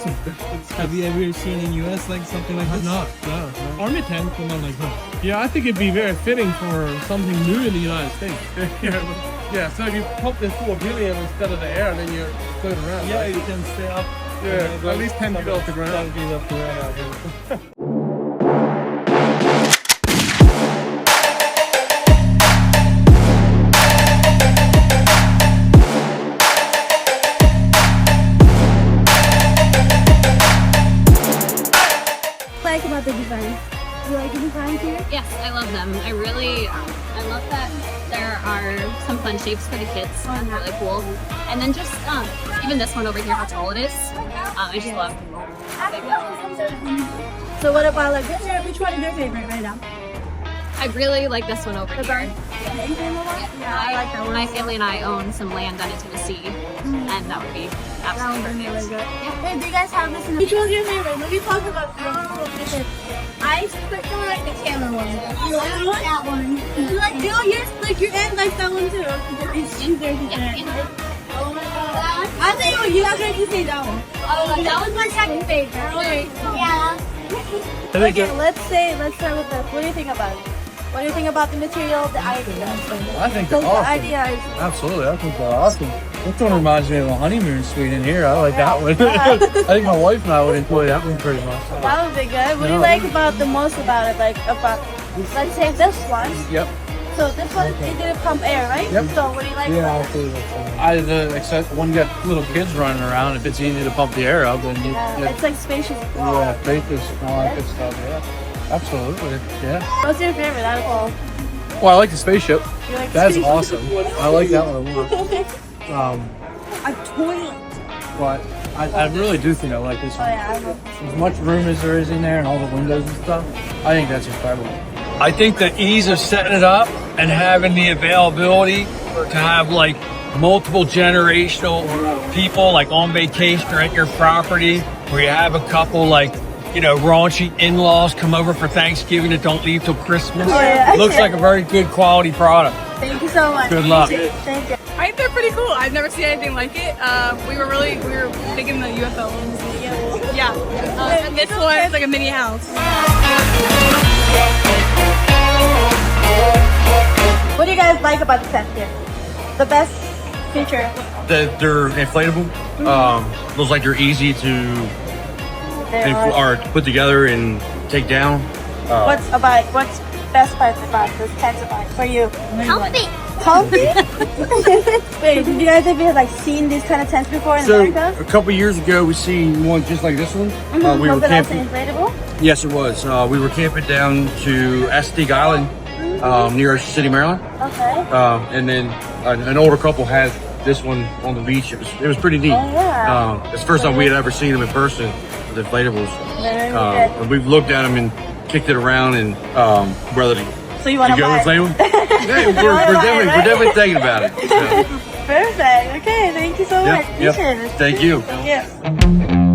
awesome. Have you ever seen in US like something like this? No. Army tank, come on like that. Yeah, I think it'd be very fitting for something new in the United States. Yeah, so if you pump this full of helium instead of the air, then you're float around. Yeah, right? you can stay up. Yeah, at least 10 feet off the ground. 10 feet off the ground. Like about the design. You like the designs here? Yes, I love them. I love that there are some fun shapes for the kids. That's really cool. And then just even this one over here, how tall it is. I just love. So what about like which one is your favorite right now? I really like this one over The here. barn? Yeah, I like that one. My family and I own some land down in Tennessee, and that would be That absolutely would be really perfect. good. Hey, do you guys have this in the... Which one's your favorite? Let me talk about the I still like the camera one. You like that one? You like, your aunt likes that one too. She's very different. I think you guys are to say that one. Oh, that was my second favorite. Okay. Yeah. Okay, let's start with this. What do you think about it? What do you think about the material, the idea? I think The they're awesome. idea is... Absolutely, I think they're awesome. This one reminds me of a honeymoon suite in here. I like that one. I think my wife and I would enjoy that one pretty much. That would be good. What do you like about the most about it? Like about, let's say this one. Yep. So this one, it didn't pump air, right? Yep. So what do you like about it? Except when you got little kids running around, if it's easy to pump the air up, then you. It's like spacious as well. Yeah, spacious and all that good stuff. Yeah, absolutely. Yeah. What's your favorite out of all? Well, I like the spaceship. You like the That's spaceship? awesome. I like that one a lot. A toilet. But I really do think I like this Oh one. yeah, I love As much room as there is in there and all the windows and stuff, I think that's incredible. I think the ease of setting it up and having the availability to have like multiple generational people like on vacation or at your property, where you have a couple like, you know, raunchy in-laws come over for Thanksgiving that don't leave till Christmas. Oh, yeah. Looks like a very good quality product. Thank you so much. Good luck. Thank you. I think they're pretty cool. I've never seen anything like it. We were digging the UFO ones. Yeah. And this one is like a mini house. What do you guys like about the tent here? The best feature? They're inflatable. Looks like they're easy to or to put together and take down. What's best part about this tent about for you? Comfy. Comfy? Wait, did you guys ever like seen these kind of tents before in America? A couple years ago, we seen one just like this one. We were Was it also camping. inflatable? Yes, it was. We were camping down to Aztec Island, near Ocean City, Maryland. Okay. And then an older couple had this one on the beach. It was pretty neat. Oh, yeah. It's the first time we had ever seen them in person with inflatables. Very good. And we've looked at them and kicked it around and whether to So you want to go buy inflatable. it? Yeah, we're definitely thinking about it. So. Perfect. Okay, thank you so much. Yep. Appreciate it. Thank you. Thank you.